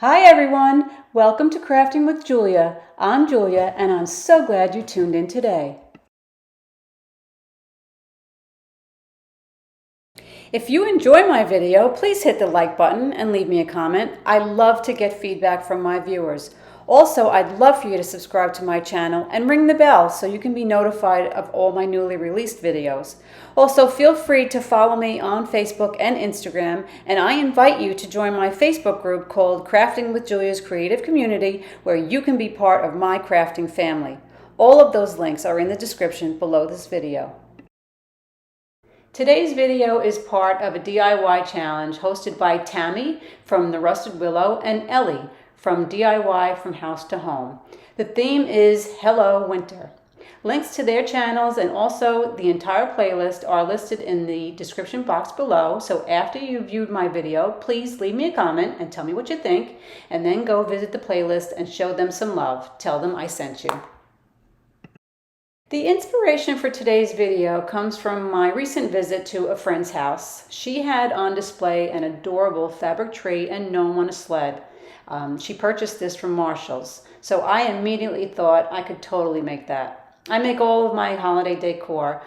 Hi everyone, welcome to Crafting with Julia. I'm Julia and I'm so glad you tuned in today. If you enjoy my video, please hit the like button and leave me a comment. I love to get feedback from my viewers. Also, I'd love for you to subscribe to my channel and ring the bell so you can be notified of all my newly released videos. Also, feel free to follow me on Facebook and Instagram, and I invite you to join my Facebook group called Crafting with Julia's Creative Community, where you can be part of my crafting family. All of those links are in the description below this video. Today's video is part of a DIY challenge hosted by Tammy from The Rusted Willow and Ellie from DIY from House to Home. The theme is Hello Winter. Links to their channels and also the entire playlist are listed in the description box below. So after you've viewed my video, please leave me a comment and tell me what you think, and then go visit the playlist and show them some love. Tell them I sent you. The inspiration for today's video comes from my recent visit to a friend's house. She had on display an adorable fabric tree and gnome on a sled. She purchased this from Marshall's, so I immediately thought I could totally make that. I make all of my holiday decor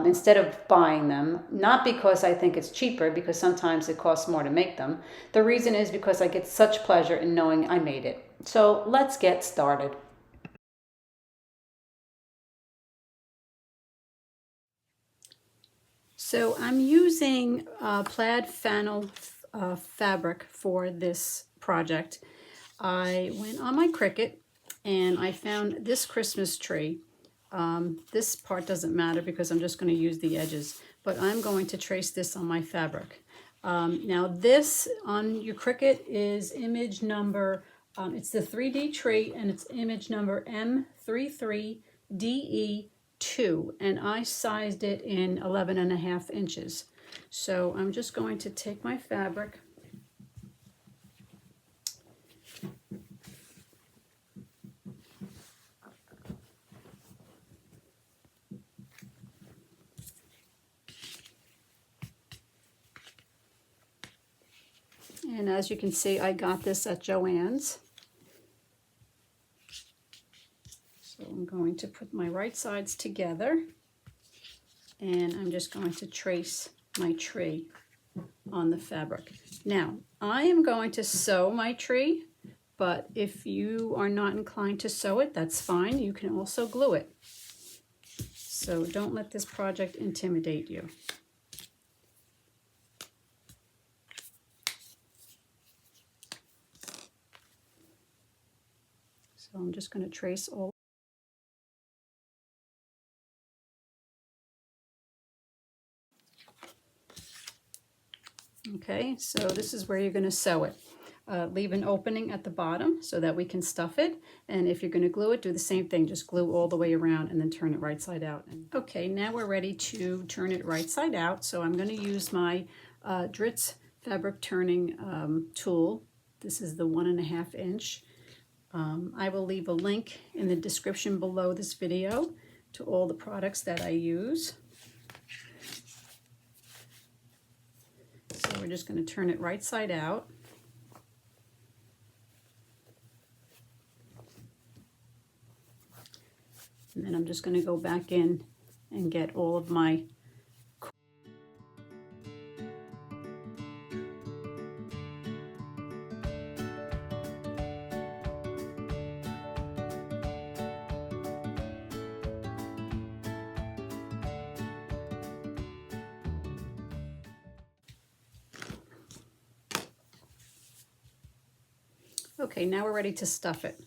instead of buying them, not because I think it's cheaper, because sometimes it costs more to make them. The reason is because I get such pleasure in knowing I made it. So let's get started. So I'm using plaid flannel fabric for this project. I went on my Cricut and I found this Christmas tree. This part doesn't matter because I'm just going to use the edges, but I'm going to trace this on my fabric. Now this on your Cricut is image number, it's the 3D tree and it's image number M33DE2, and I sized it in 11.5 inches. So I'm just going to take my fabric, and as you can see, I got this at Joann's. So I'm going to put my right sides together and I'm just going to trace my tree on the fabric. Now, I am going to sew my tree, but if you are not inclined to sew it, that's fine. You can also glue it. So don't let this project intimidate you. So I'm just going to trace all. Okay, so this is where you're going to sew it. Leave an opening at the bottom so that we can stuff it. And if you're going to glue it, do the same thing. Just glue all the way around and then turn it right side out. Okay, now we're ready to turn it right side out. So I'm going to use my Dritz fabric turning tool. This is the 1.5 inch. I will leave a link in the description below this video to all the products that I use. So we're just going to turn it right side out. And then I'm just going to go back in and get all of my Okay, now we're ready to stuff it.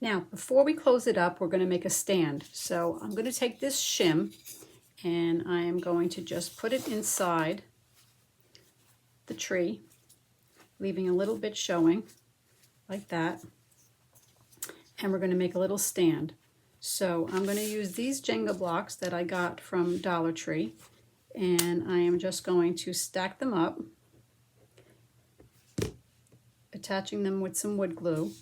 Now, before we close it up, we're going to make a stand. So I'm going to take this shim and I am going to just put it inside the tree, leaving a little bit showing like that. And we're going to make a little stand. So I'm going to use these Jenga blocks that I got from Dollar Tree, and I am just going to stack them up, attaching them with some wood glue.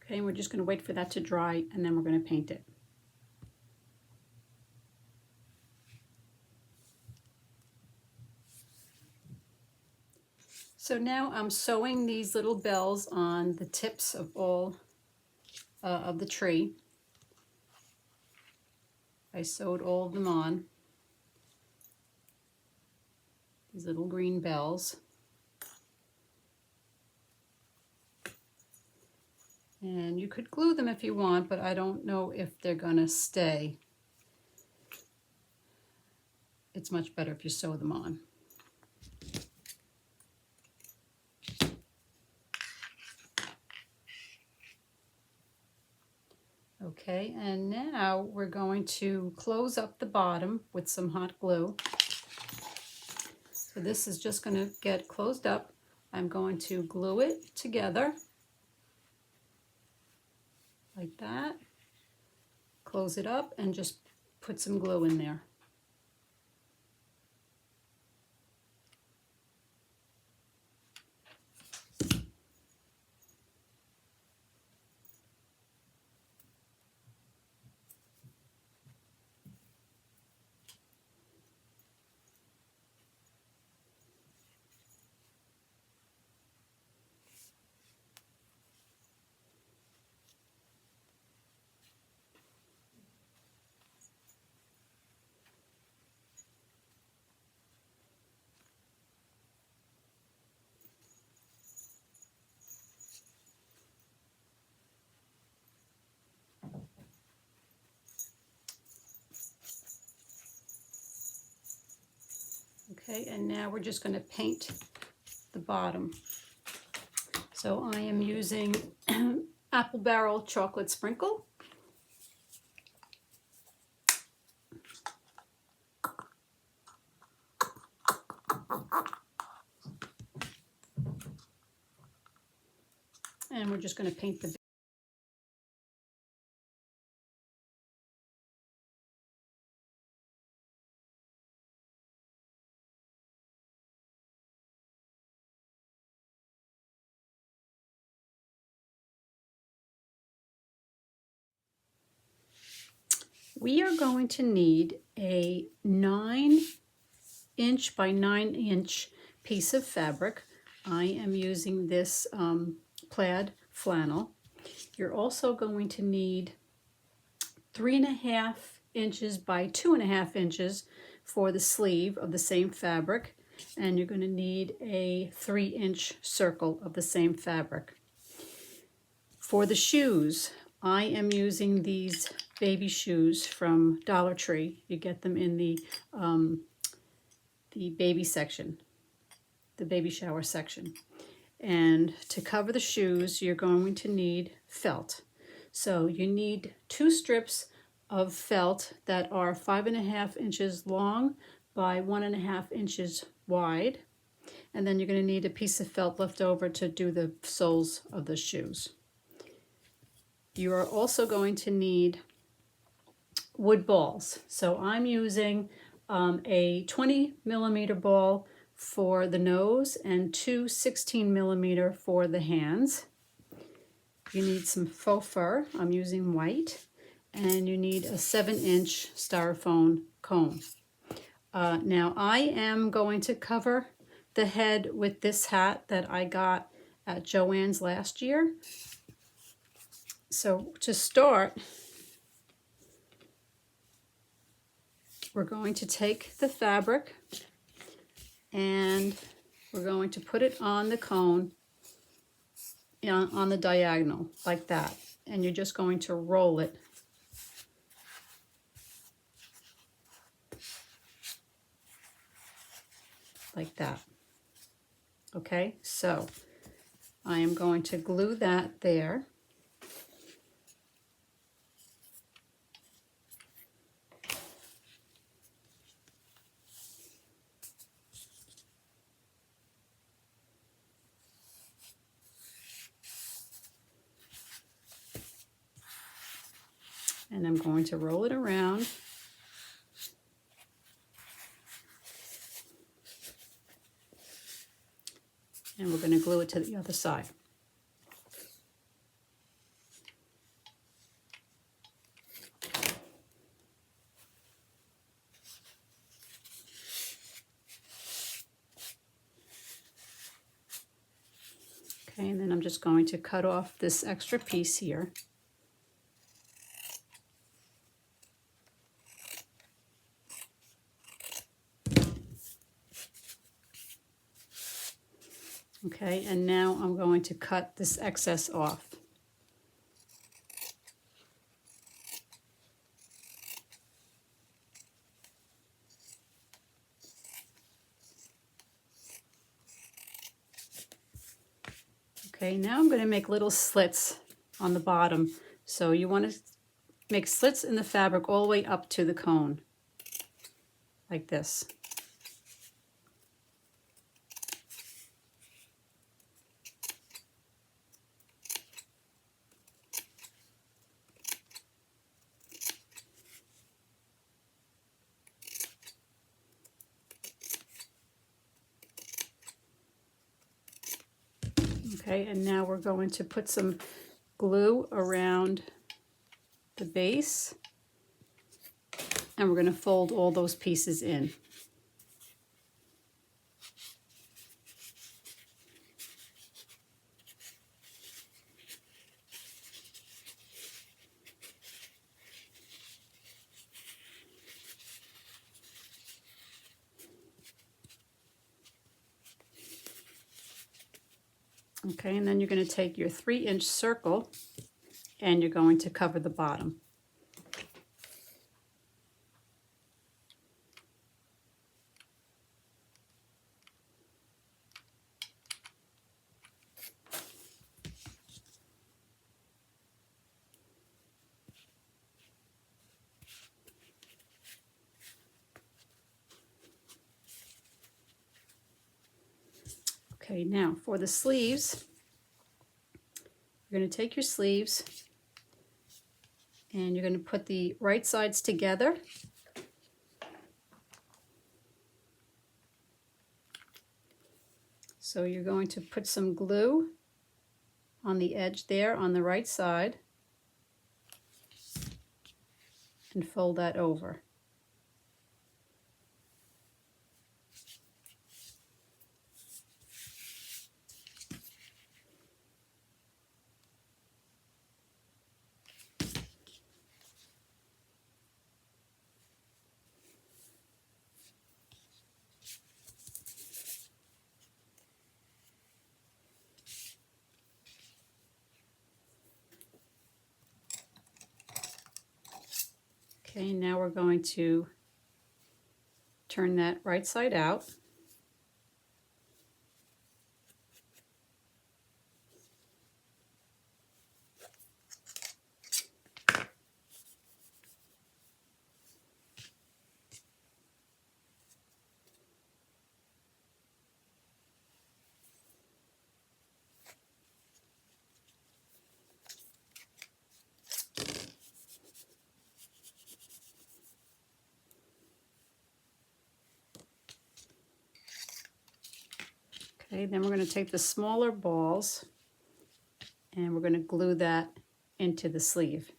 Okay, and we're just going to wait for that to dry, and then we're going to paint it. So now I'm sewing these little bells on the tips of all of the tree. I sewed all of them on, these little green bells. And you could glue them if you want, but I don't know if they're gonna stay. It's much better if you sew them on. Okay, and now we're going to close up the bottom with some hot glue. So this is just going to get closed up. I'm going to glue it together like that. Close it up and just put some glue in there. Okay, and now we're just going to paint the bottom. So I am using Apple Barrel Chocolate Sprinkle. And we're just going to paint the We are going to need a 9" by 9" piece of fabric. I am using this plaid flannel. You're also going to need 3.5" by 2.5" for the sleeve of the same fabric, and you're going to need a 3" circle of the same fabric. For the shoes, I am using these baby shoes from Dollar Tree. You get them in the baby section, the baby shower section. And to cover the shoes, you're going to need felt. So you need 2 strips of felt that are 5.5" long by 1.5 inches wide. And then you're going to need a piece of felt left over to do the soles of the shoes. You are also going to need wood balls. So I'm using a 20mm ball for the nose and 2 16mm for the hands. You need some faux fur. I'm using white. And you need a 7" styrofoam comb. Now I am going to cover the head with this hat that I got at Joann's last year. So to start, we're going to take the fabric and we're going to put it on the cone on the diagonal like that. And you're just going to roll it like that. Okay, so I am going to glue that there. And I'm going to roll it around. And we're going to glue it to the other side. Okay, and then I'm just going to cut off this extra piece here. Okay, and now I'm going to cut this excess off. Okay, now I'm going to make little slits on the bottom. So you want to make slits in the fabric all the way up to the cone, like this. Okay, and now we're going to put some glue around the base, and we're going to fold all those pieces in. Okay, and then you're going to take your 3" circle and you're going to cover the bottom. Okay, now for the sleeves, you're going to take your sleeves and you're going to put the right sides together. So you're going to put some glue on the edge there on the right side. and fold that over. Okay, now we're going to turn that right side out. Okay, then we're going to take the smaller balls and we're going to glue that into the sleeve.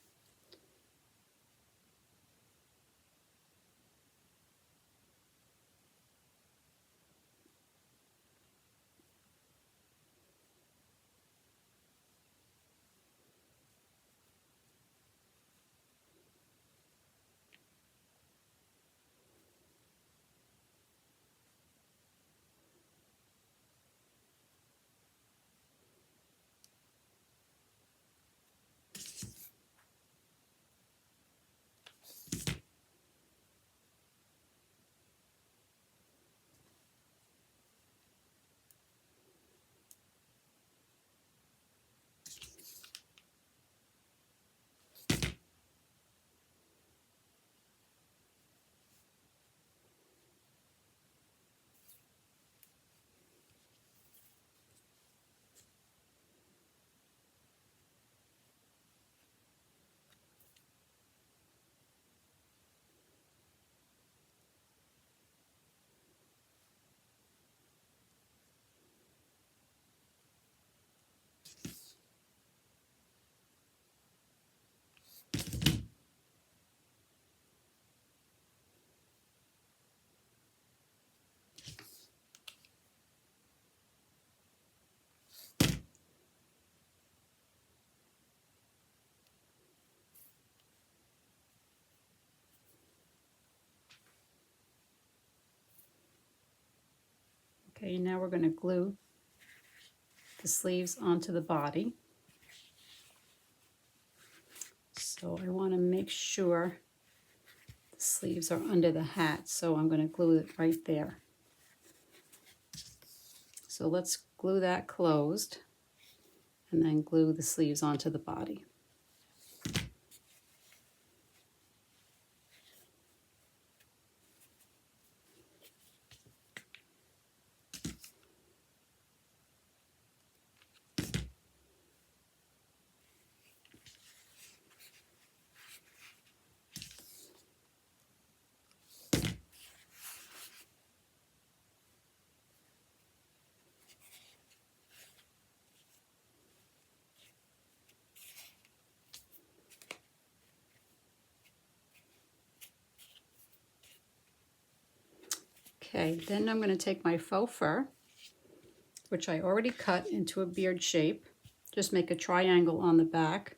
Okay, now we're going to glue the sleeves onto the body. So I want to make sure the sleeves are under the hat, so I'm going to glue it right there. So let's glue that closed and then glue the sleeves onto the body. Okay, then I'm going to take my faux fur, which I already cut into a beard shape. Just make a triangle on the back.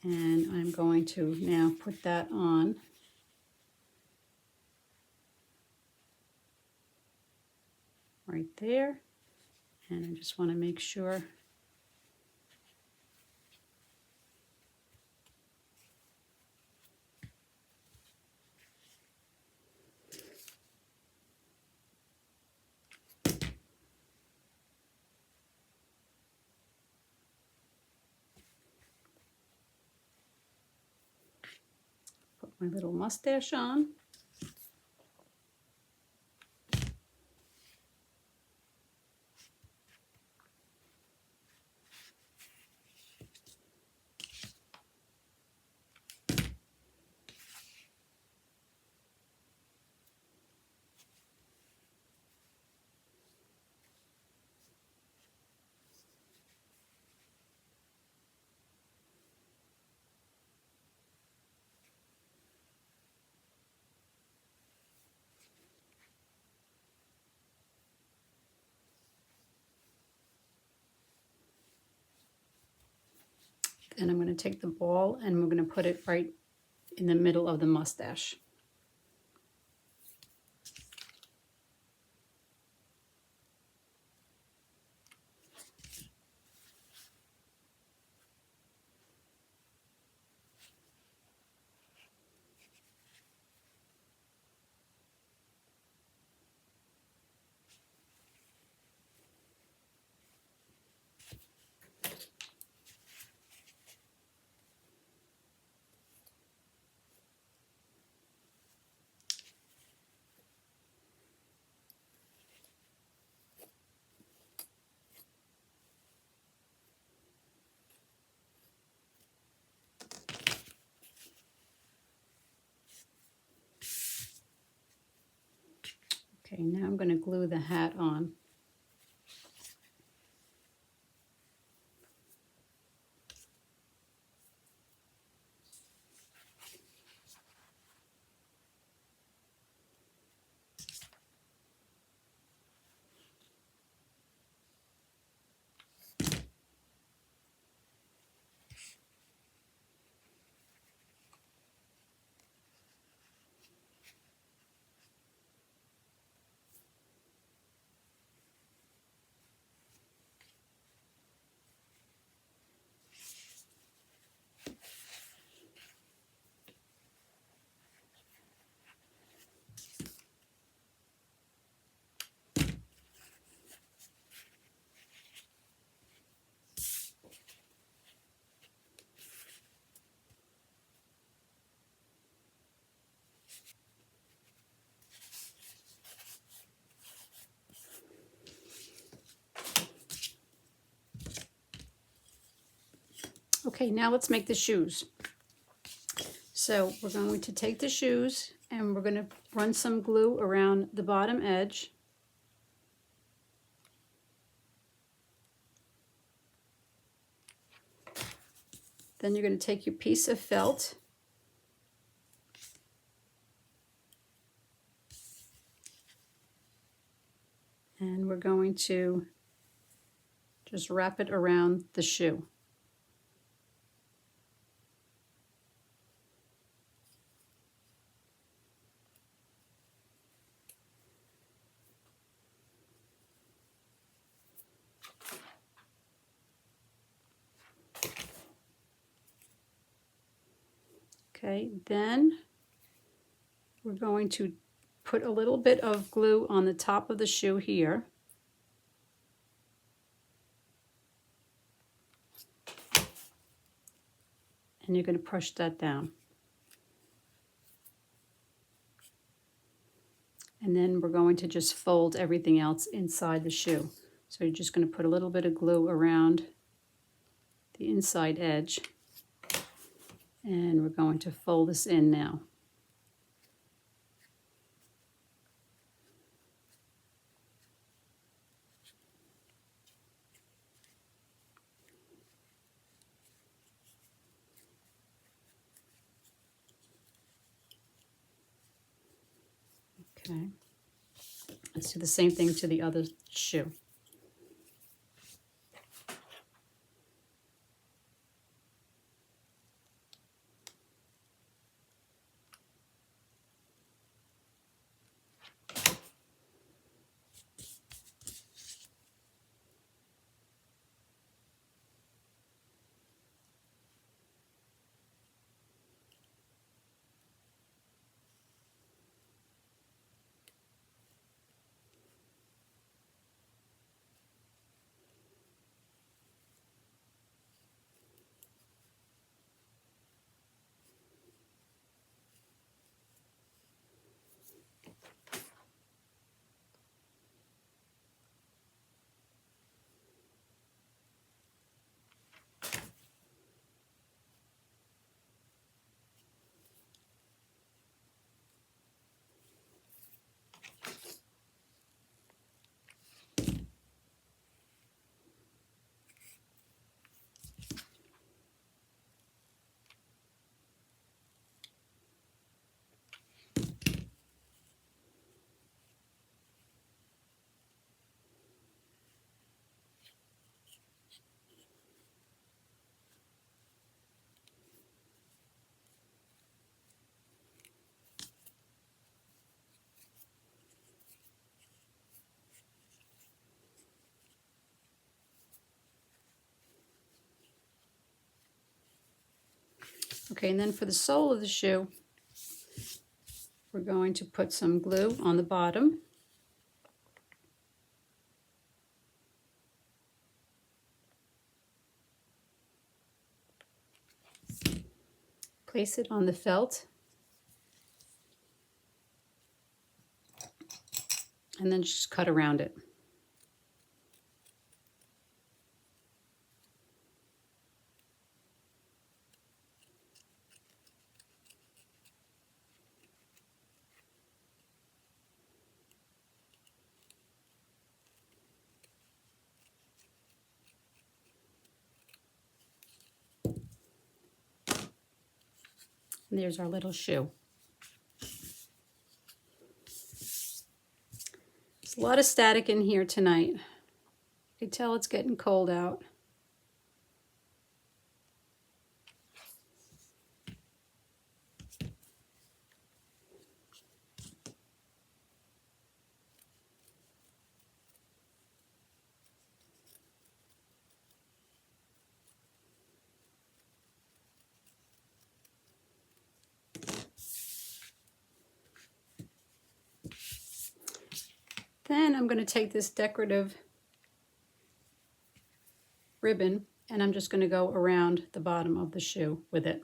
And I'm going to now put that on. Right there. And I just want to make sure put my little mustache on. And I'm going to take the ball and we're going to put it right in the middle of the mustache. Okay, now I'm going to glue the hat on. Okay, now let's make the shoes. So we're going to take the shoes and we're going to run some glue around the bottom edge. Then you're going to take your piece of felt and we're going to just wrap it around the shoe. Okay, then we're going to put a little bit of glue on the top of the shoe here. And you're going to push that down. And then we're going to just fold everything else inside the shoe. So you're just going to put a little bit of glue around the inside edge. And we're going to fold this in now. Okay. Let's do the same thing to the other shoe. Okay, and then for the sole of the shoe, we're going to put some glue on the bottom. Place it on the felt. And then just cut around it. And there's our little shoe. There's a lot of static in here tonight. You can tell it's getting cold out. Then I'm going to take this decorative ribbon and I'm just going to go around the bottom of the shoe with it.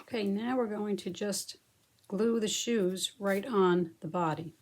Okay, now we're going to just glue the shoes right on the body.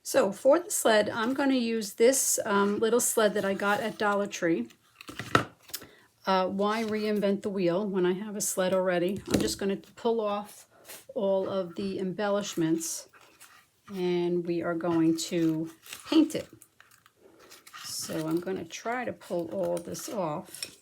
So for the sled, I'm going to use this little sled that I got at Dollar Tree. Why reinvent the wheel when I have a sled already? I'm just going to pull off all of the embellishments and we are going to paint it. So I'm going to try to pull all this off.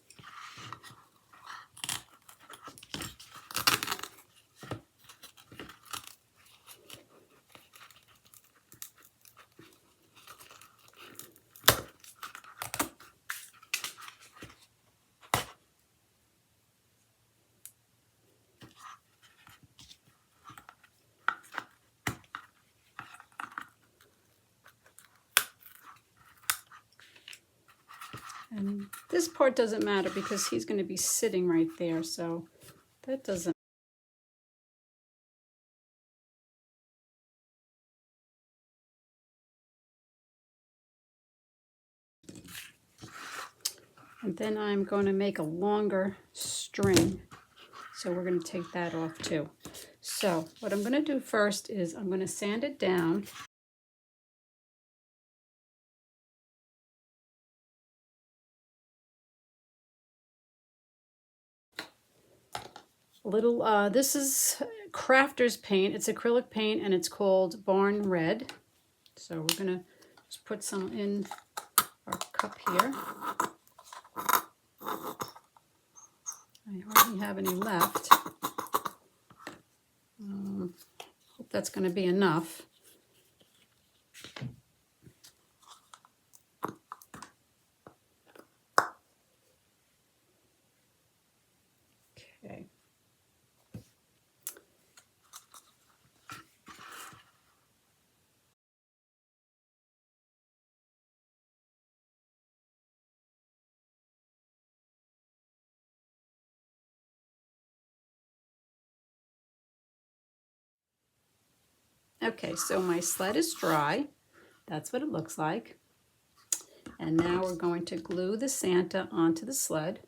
And this part doesn't matter because he's going to be sitting right there, so that doesn't. And then I'm going to make a longer string, so we're going to take that off too. So what I'm going to do first is I'm going to sand it down. This is crafter's paint. It's acrylic paint and it's called Barn Red. So we're gonna just put some in our cup here. I hardly have any left. Hope that's gonna be enough. Okay. Okay, so my sled is dry. That's what it looks like. And now we're going to glue the Santa onto the sled.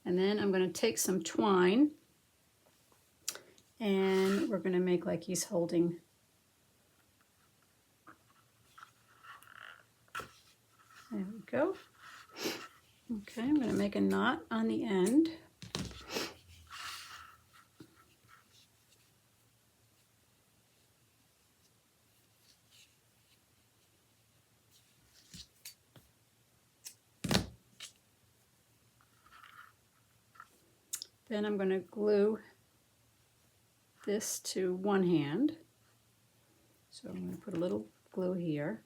And then I'm going to take some twine and we're going to make like he's holding. There we go. Okay, I'm going to make a knot on the end. Then I'm going to glue this to one hand. So I'm going to put a little glue here.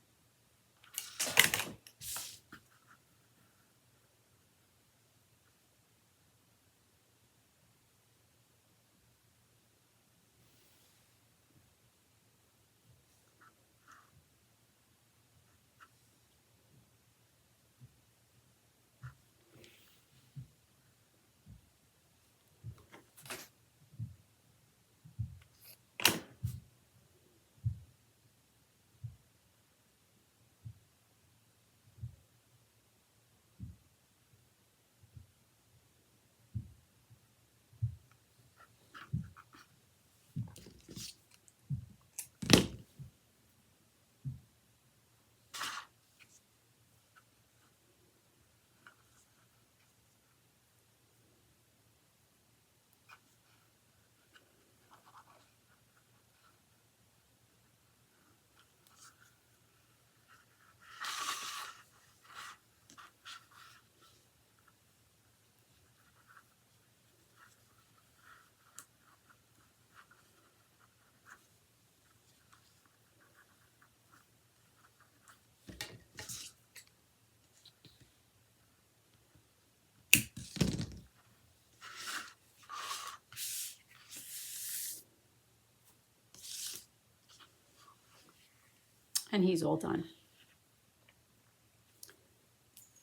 And he's all done.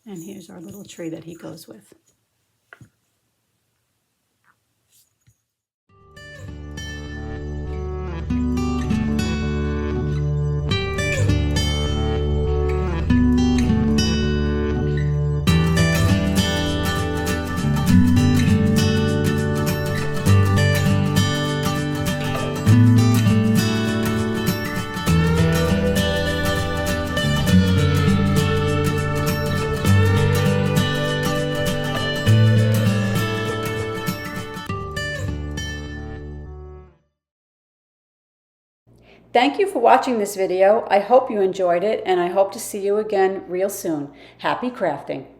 And here's our little tree that he goes with. Thank you for watching this video. I hope you enjoyed it, and I hope to see you again real soon. Happy crafting!